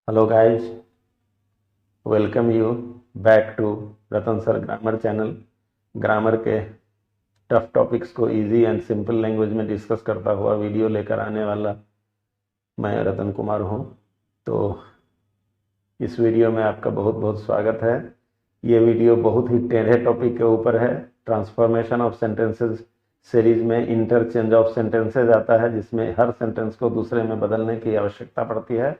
Hello guys, welcome you back to Ratan sir grammar channel. Grammar के tough topics को easy and simple language में discuss करता हुआ video लेकर आने वाला मैं रतन कुमार हूं। तो इस वीडियो में आपका बहुत बहुत स्वागत है। ये वीडियो बहुत ही टेढ़े टॉपिक के ऊपर है। ट्रांसफॉर्मेशन ऑफ सेंटेंसेस सीरीज में इंटरचेंज ऑफ सेंटेंसेज आता है, जिसमें हर सेंटेंस को दूसरे में बदलने की आवश्यकता पड़ती है।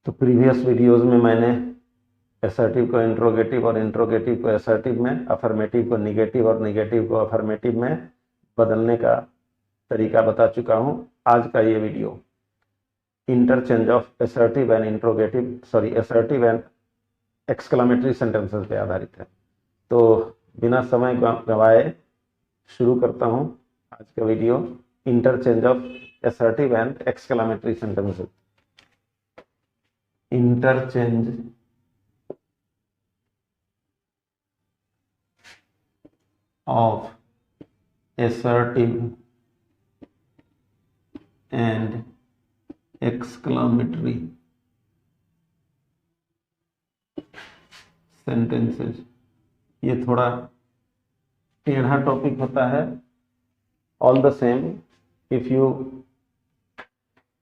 तो प्रीवियस वीडियोस में मैंने असर्टिव को इंट्रोगेटिव और इंट्रोगेटिव को असर्टिव में, अफर्मेटिव को निगेटिव और निगेटिव को अफर्मेटिव में बदलने का तरीका बता चुका हूं। आज का ये video interchange of assertive and interrogative assertive and exclamatory sentences पे आधारित है। तो बिना समय गवाए शुरू करता हूं आज का video. Interchange of assertive and exclamatory sentences. Interchange of assertive and exclamatory sentences। ये थोड़ा टेढ़ा टॉपिक होता है। All the same, if you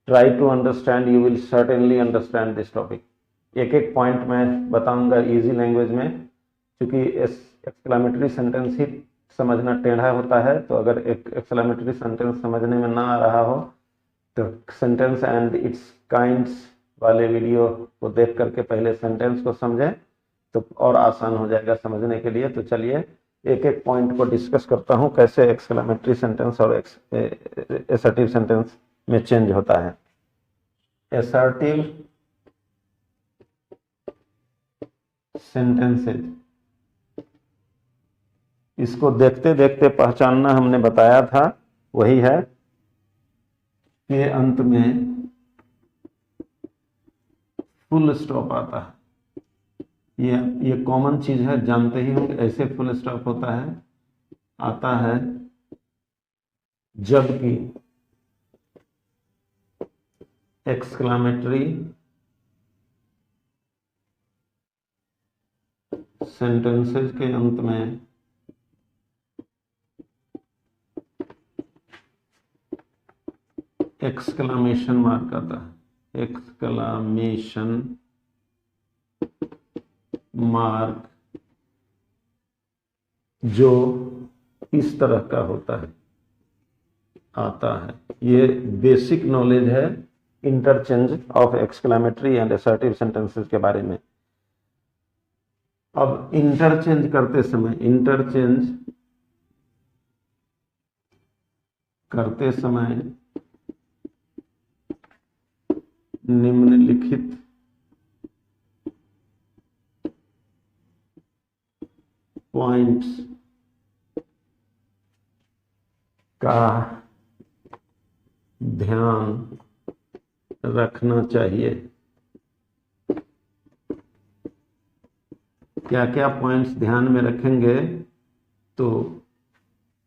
try to understand you will certainly understand this topic. एक एक पॉइंट मैं बताऊंगा इजी लैंग्वेज में, क्योंकि एक्सक्लामेटरी सेंटेंस ही समझना टेढ़ा होता है। तो अगर एक एक्सक्लामेटरी सेंटेंस समझने में ना आ रहा हो तो सेंटेंस एंड इट्स काइंड्स वाले वीडियो को देख करके पहले सेंटेंस को समझें, तो और आसान हो जाएगा समझने के लिए। तो चलिए एक एक पॉइंट को डिस्कस करता हूं, कैसे एक्सक्लामेटरी सेंटेंस और असर्टिव सेंटेंस में चेंज होता है। असर्टिव सेंटेंसेज, इसको देखते देखते पहचानना हमने बताया था, वही है कि अंत में फुल स्टॉप आता है। ये कॉमन चीज है, जानते ही होंगे। ऐसे फुल स्टॉप होता है, आता है जबकि एक्सक्लामेटरी सेंटेंसेज के अंत में एक्सक्लामेशन मार्क आता है। एक्सक्लामेशन मार्क जो इस तरह का होता है, आता है। ये बेसिक नॉलेज है interchange of exclamatory and assertive sentences के बारे में। अब इंटरचेंज करते समय निम्नलिखित पॉइंट्स का ध्यान रखना चाहिए। क्या क्या पॉइंट्स ध्यान में रखेंगे तो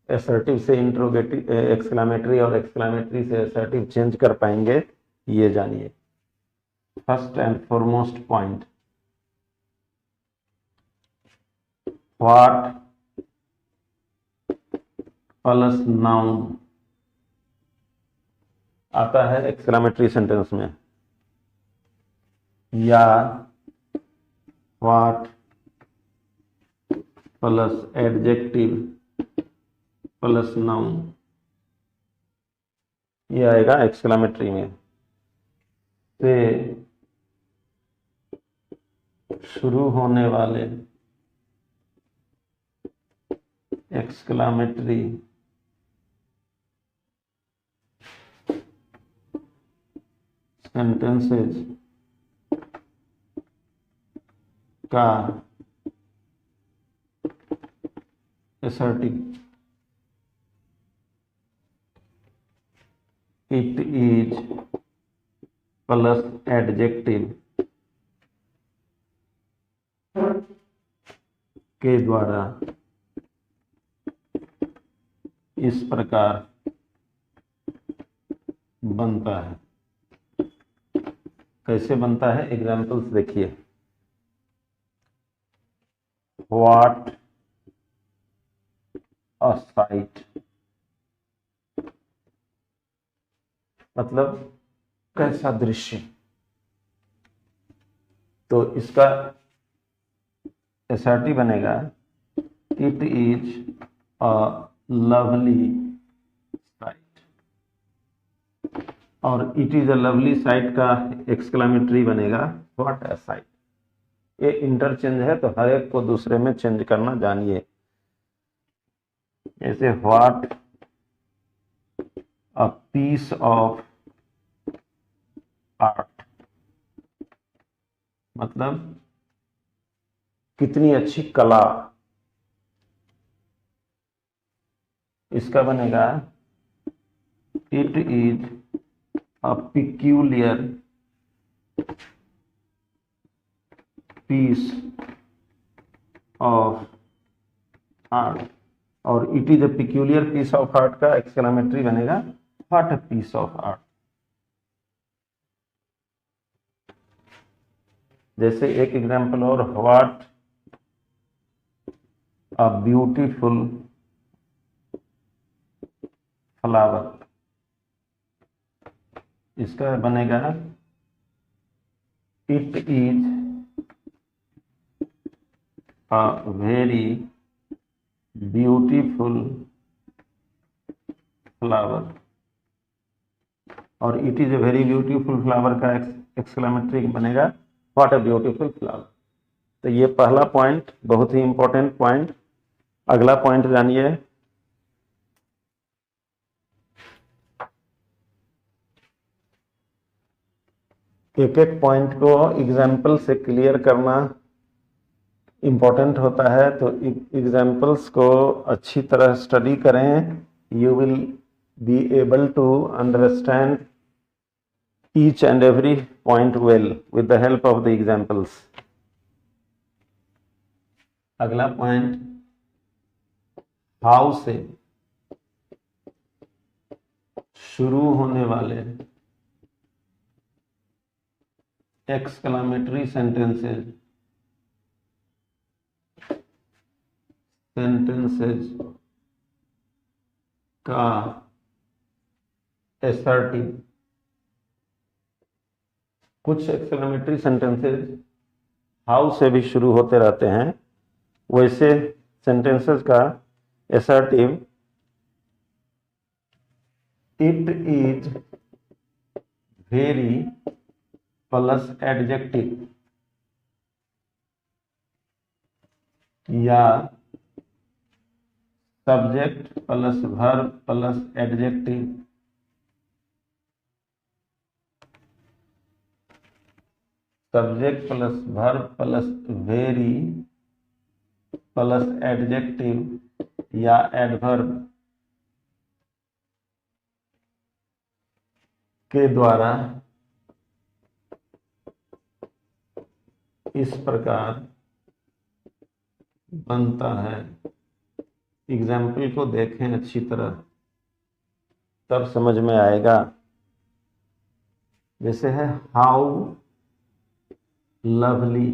असर्टिव से इंट्रोगेटिव, एक्सक्लामेटरी और एक्सक्लामेटरी से असर्टिव चेंज कर पाएंगे, ये जानिए। First and foremost point, what plus noun आता है एक्सक्लामेटरी सेंटेंस में, या what plus adjective plus noun, ये आएगा एक्सक्लामेटरी में। से शुरू होने वाले एक्सक्लामेटरी सेंटेंसेस का assertive, it is plus adjective के द्वारा इस प्रकार बनता है। कैसे बनता है एग्जाम्पल्स देखिए। व्हाट अ साइट, मतलब कैसा दृश्य। तो इसका एसआरटी बनेगा it is a lovely sight, और it is a lovely sight का एक्सक्लेमेटरी बनेगा व्हाट अ साइट। ये इंटरचेंज है तो हर एक को दूसरे में चेंज करना जानिए। जैसे what a piece of art, मतलब कितनी अच्छी कला। इसका बनेगा it is a peculiar piece of art, और it is a peculiar piece of art का एक्सक्लेमेटरी बनेगा what a piece of art. जैसे एक एग्जांपल और, व्हाट अ ब्यूटीफुल फ्लावर, इसका बनेगा it is a very beautiful flower, और it is a very beautiful flower का एक्सक्लेमेटरी बनेगा व्हाट अ ब्यूटीफुल फ्लावर। तो ये पहला पॉइंट बहुत ही इंपॉर्टेंट पॉइंट। अगला पॉइंट जानिए। एक एक पॉइंट को एग्जाम्पल से क्लियर करना इंपॉर्टेंट होता है, तो एग्जाम्पल्स को अच्छी तरह स्टडी करें। You will be able to understand each and every point well with the help of the examples. अगला पॉइंट, हाउ से शुरू होने वाले एक्सक्लेमेटरी सेंटेंसेज का एसर्टिव। कुछ एक्सक्लेमेटरी सेंटेंसेज हाउ से भी शुरू होते रहते हैं, वैसे सेंटेंसेस का assertive it is very plus adjective, या subject plus verb plus adjective, subject plus verb plus very plus adjective या एडवर्ब के द्वारा इस प्रकार बनता है। एग्जाम्पल को देखें अच्छी तरह, तब समझ में आएगा। जैसे है हाउ लवली,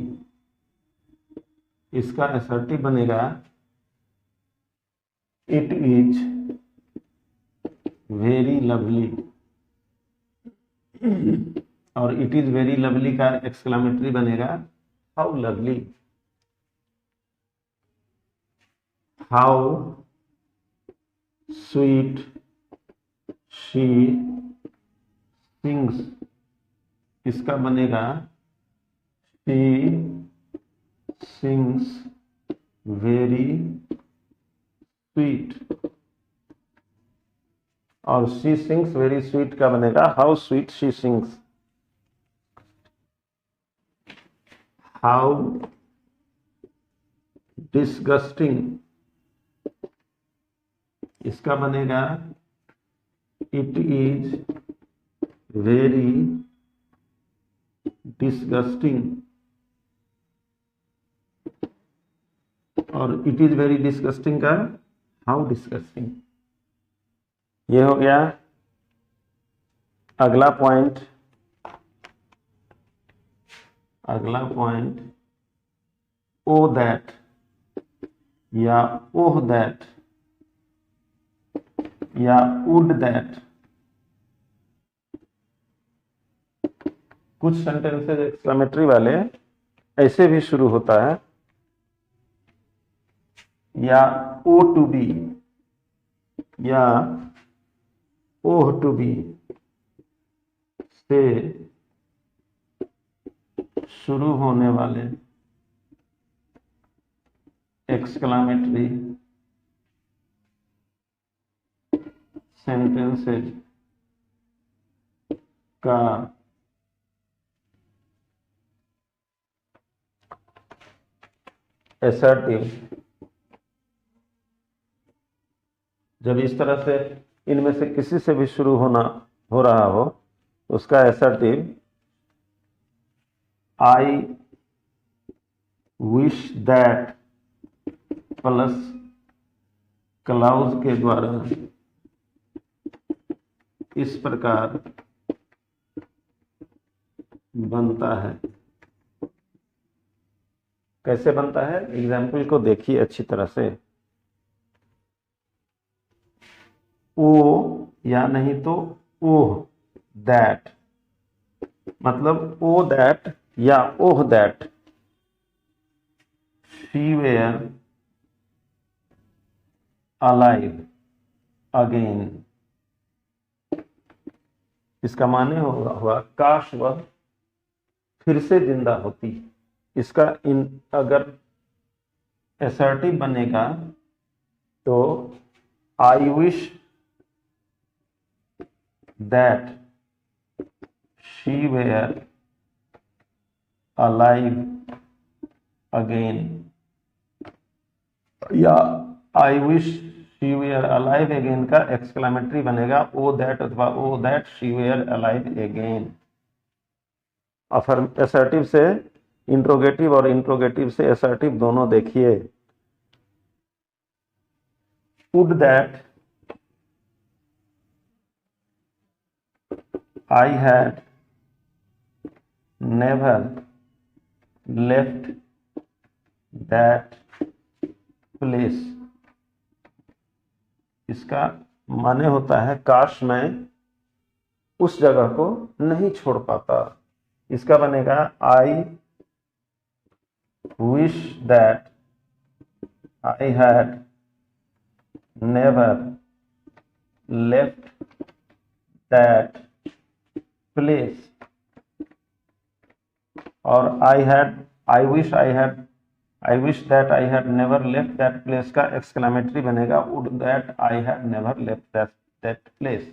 इसका असर्टिव बनेगा इट इज वेरी लवली, और इट इज वेरी लवली का एक्सक्लेमेटरी बनेगा how lovely. How sweet she sings, इसका बनेगा शी सिंग्स वेरी स्वीट, और शी सिंग्स वेरी स्वीट का बनेगा how sweet she sings. How disgusting, इसका बनेगा इट इज वेरी डिस्गस्टिंग, और इट इज वेरी डिस्गस्टिंग का हाउ डिस्गस्टिंग। ये हो गया। अगला पॉइंट, अगला पॉइंट ओ दैट या ओह दैट या वुड दैट। कुछ सेंटेंसेज एक्सक्लेमेटरी वाले ऐसे भी शुरू होता है, या ओ टू बी या ओह टू बी से शुरू होने वाले एक्सक्लेमेटरी सेंटेंसेज का असर्टिव, जब इस तरह से इनमें से किसी से भी शुरू हो रहा हो, उसका assertive I wish that plus clause के द्वारा इस प्रकार बनता है। कैसे बनता है, एग्जाम्पल को देखिए अच्छी तरह से। ओ या नहीं तो ओह दैट, मतलब ओ दैट या oh that she were alive again. इसका माने हुआ काश वह फिर से जिंदा होती। इसका अगर असर्टिव बनेगा तो I wish that she were alive again, या I wish she were alive again का एक्सक्लेमेटरी बनेगा ओ दैट अथवा O that she were alive again. Assertive से इंट्रोगेटिव और इंट्रोगेटिव से असर्टिव दोनों देखिए। Would that I had never left that place। इसका माने होता है काश मैं उस जगह को नहीं छोड़ पाता। इसका बनेगा I wish that I had never left that place, और I wish that I had never left that place का एक्सक्लेमेटरी बनेगा would that I had never left that place।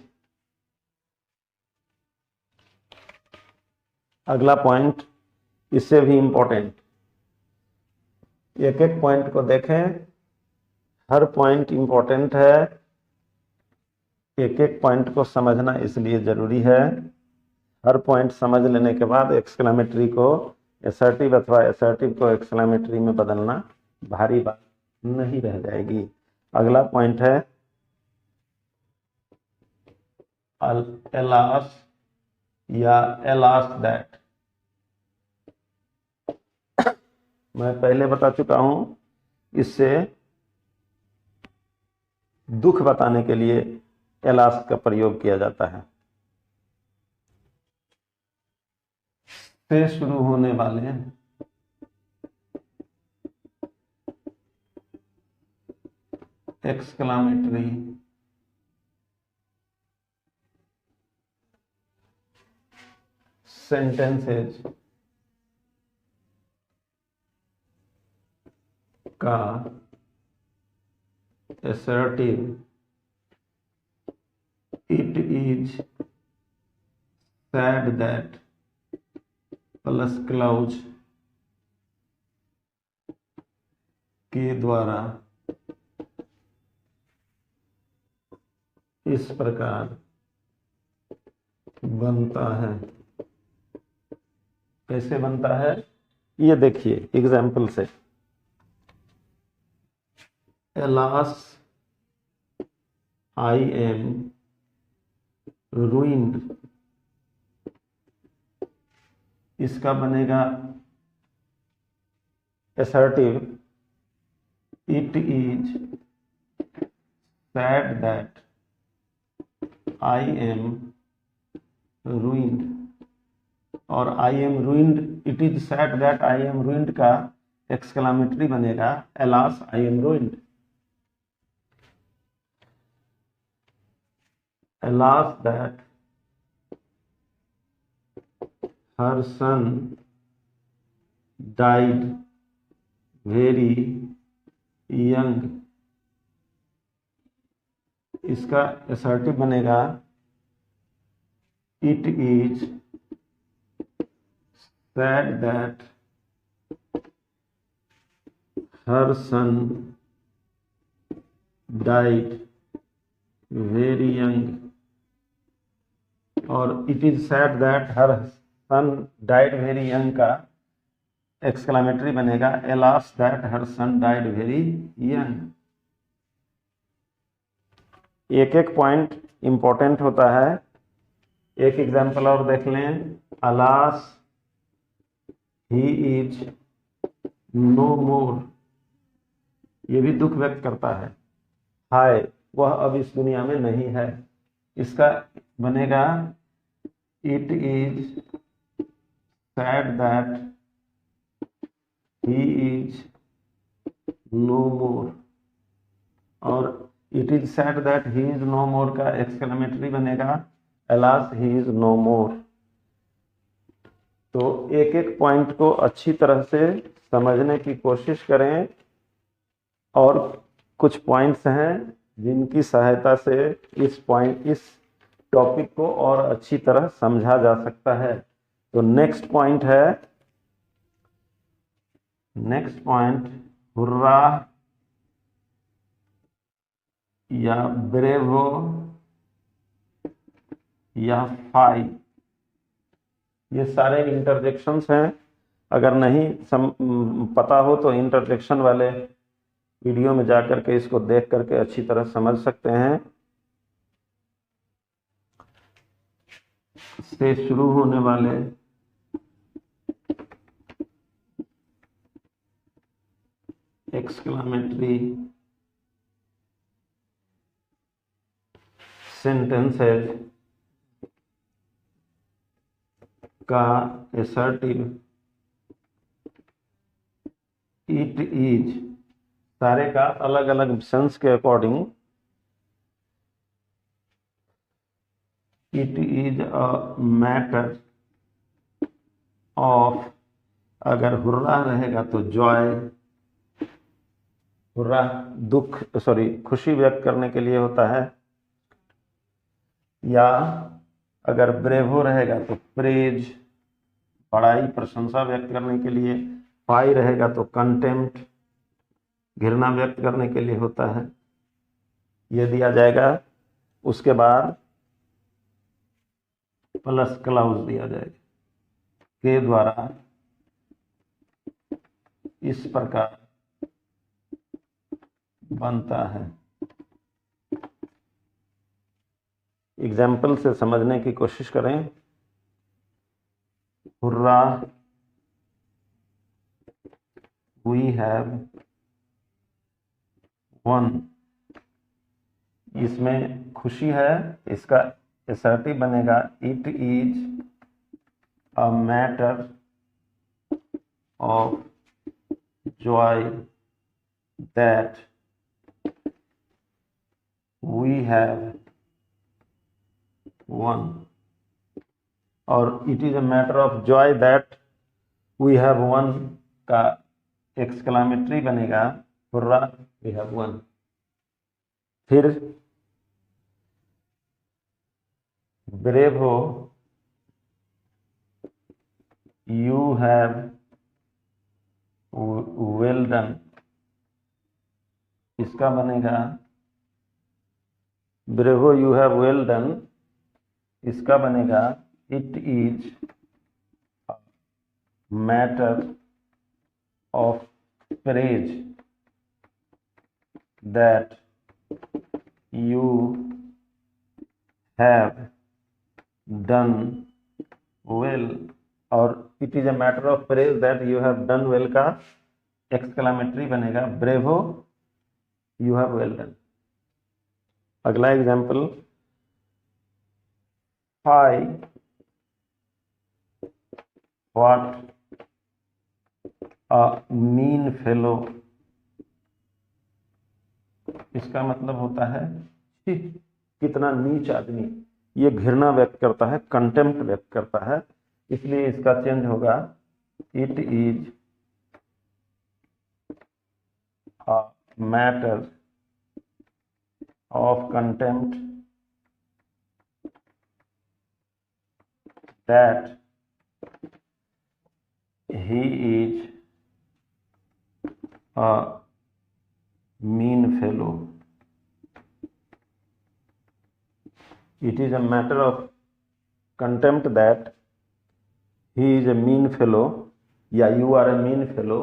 अगला पॉइंट इससे भी इंपॉर्टेंट, एक एक पॉइंट को देखें, हर पॉइंट इंपॉर्टेंट है, एक एक पॉइंट को समझना इसलिए जरूरी है। हर पॉइंट समझ लेने के बाद एक्सक्लेमेटरी को असर्टिव अथवा असर्टिव को एक्सक्लेमेटरी में बदलना भारी बात नहीं रह जाएगी। अगला पॉइंट है एलास या एलास दैट। मैं पहले बता चुका हूं, इससे दुख बताने के लिए एलास का प्रयोग किया जाता है। से शुरू होने वाले एक्सक्लेमेटरी सेंटेंसेज का assertive it is said that plus clause के द्वारा इस प्रकार बनता है। कैसे बनता है ये देखिए एग्जाम्पल से। Alas, I am ruined। इसका बनेगा assertive, it is said that I am ruined, और I am ruined, it is said that I am ruined का एक्सक्लामेटरी बनेगा alas I am ruined. Alas that her son died very young, इसका assertive बनेगा it is said that her son died very young, और it is said that her son died very young का exclamatory बनेगा alas that her son died very young. एक एक point important होता है. एक एग्जाम्पल और देख लें. alas he is no more, ये भी दुख व्यक्त करता है. हाय वह अब इस दुनिया में नहीं है, इसका बनेगा it is said that he is no more, और it is said that he is no more का एक्सक्लेमेटरी बनेगा alas he is no more. तो एक एक पॉइंट को अच्छी तरह से समझने की कोशिश करें, और कुछ पॉइंट्स हैं जिनकी सहायता से इस टॉपिक को और अच्छी तरह समझा जा सकता है. तो नेक्स्ट पॉइंट हुर्रा या ब्रेवो या फाई, ये सारे इंटरजेक्शंस हैं. अगर नहीं पता हो तो इंटरजेक्शन वाले वीडियो में जाकर के इसको देख करके अच्छी तरह समझ सकते हैं. से शुरू होने वाले एक्सक्लामेटरी सेंटेंसेस का असर्टिव इट इज, सारे का अलग अलग सेंस के according it is a matter of, अगर हुर्रा रहेगा तो जॉय, हुर्रा खुशी व्यक्त करने के लिए होता है. या अगर ब्रेवो रहेगा तो प्रेज, बड़ाई प्रशंसा व्यक्त करने के लिए. फाई रहेगा तो कंटेम्प्ट, घृणा व्यक्त करने के लिए होता है. ये दिया जाएगा. उसके बाद प्लस क्लाउज दिया जाएगा के द्वारा इस प्रकार बनता है. एग्जाम्पल से समझने की कोशिश करें. हुर्रा वी हैव वन, इसमें खुशी है, इसका असर्टिव बनेगा it is a matter of joy that we have won, और it is a matter of joy that we have won का एक्सक्लामेटरी बनेगा हुर्रा वी हैव वन. फिर bravo you have well done, इसका बनेगा bravo you have well done, इसका बनेगा it is matter of praise that you have done well, और it is a matter of praise that you have done well का exclamatory बनेगा bravo, you have well done. अगला example, हाय what a mean fellow. इसका मतलब होता है छी, कितना नीच आदमी। ये घृणा व्यक्त करता है, कंटेम्प्ट व्यक्त करता है, इसलिए इसका चेंज होगा it is a matter of contempt that he is a mean fellow. It is a matter of contempt that he is a mean fellow या you are a mean fellow।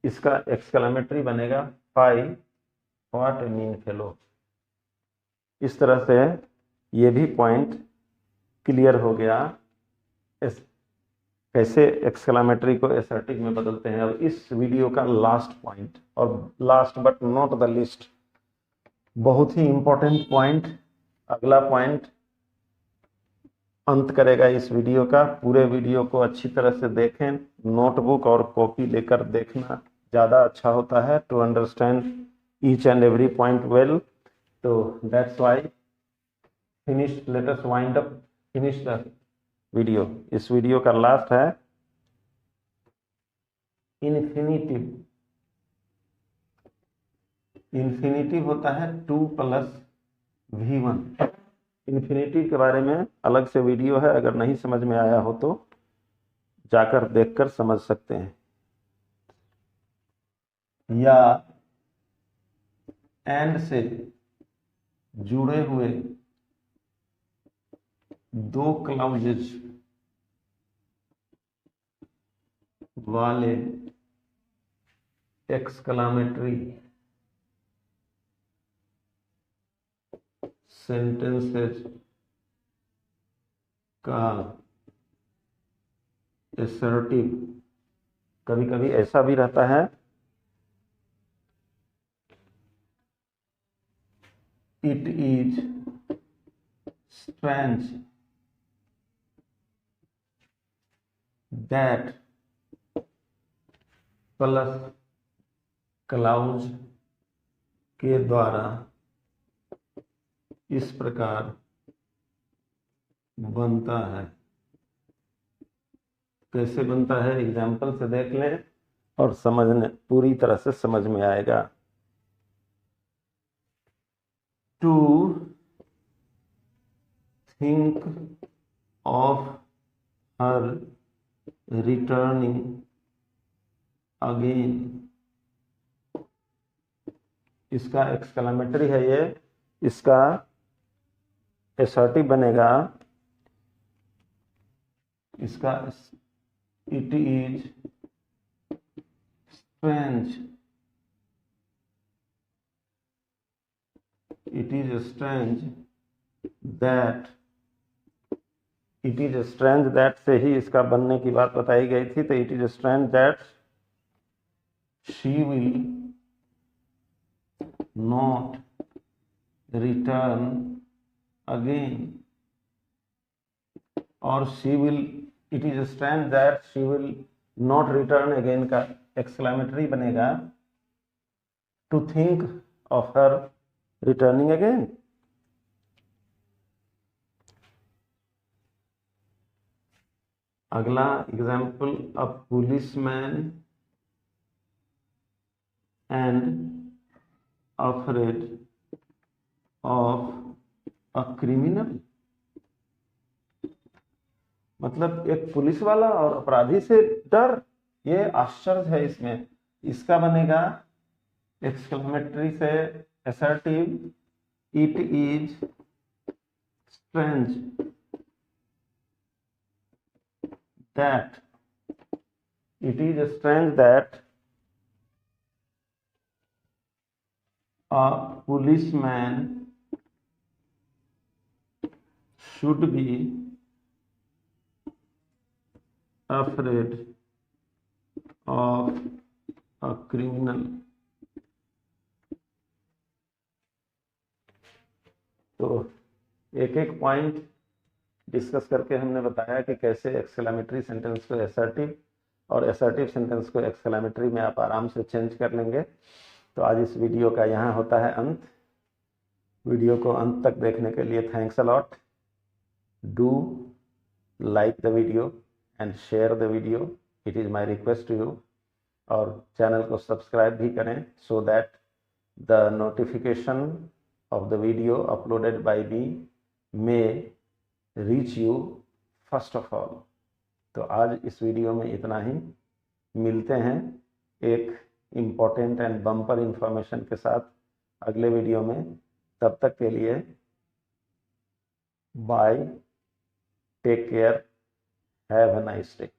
इसका exclamatory बनेगा fie what a mean fellow. इस तरह से ये भी point clear हो गया कैसे एक्सक्लेमेटरी को असर्टिव में बदलते हैं। अब इस वीडियो का लास्ट पॉइंट, और last but not the list, बहुत ही इंपॉर्टेंट पॉइंट, अगला पॉइंट अंत करेगा इस वीडियो का। पूरे वीडियो को अच्छी तरह से देखें, नोटबुक और कॉपी लेकर देखना ज़्यादा अच्छा होता है to understand each and every point well. तो that's why finish, let us wind up, finish the video. इस वीडियो का लास्ट है इन्फिनिटिव। इन्फिनिटिव होता है 2 + V1। इन्फिनिटिव के बारे में अलग से वीडियो है, अगर नहीं समझ में आया हो तो जाकर देखकर समझ सकते हैं। या एंड से जुड़े हुए 2 क्लाउजेज वाले एक्सक्लेमेटरी सेंटेंसेस का असर्टिव कभी कभी ऐसा भी रहता है, it is strange that plus clause के द्वारा इस प्रकार बनता है। कैसे बनता है एग्जाम्पल से देख लें और समझने पूरी तरह से समझ में आएगा। To think of her returning again. इसका एक्सक्लेमेटरी है ये, इसका असर्टिव बनेगा, इसका it is strange, it is strange that, it is strange that से ही इसका बनने की बात बताई गई थी। तो it is strange that she will not return again, और she will, it is strange that she will not return again का एक्सक्लेमेटरी बनेगा to think of her returning again. अगला example, a policeman and afraid of a criminal. मतलब एक police वाला और अपराधी से डर, ये आश्चर्य है इसमें। इसका बनेगा एक्सक्लेमेटरी से assertive, it is strange that, it is strange that a policeman should be afraid of criminal. तो एक एक पॉइंट डिस्कस करके हमने बताया कि कैसे एक्सक्लेमेटरी सेंटेंस को असर्टिव और असर्टिव सेंटेंस को एक्सक्लेमेटरी में आप आराम से चेंज कर लेंगे। तो आज इस वीडियो का यहाँ होता है अंत। वीडियो को अंत तक देखने के लिए thanks a lot. Do like the video and share the video, it is my request to you. और चैनल को सब्सक्राइब भी करें so that the notification of the video uploaded by me may reach you first of all. तो आज इस video में इतना ही। मिलते हैं एक इम्पोर्टेंट एंड बम्पर इंफॉर्मेशन के साथ अगले वीडियो में। तब तक के लिए bye, take care, have a nice day.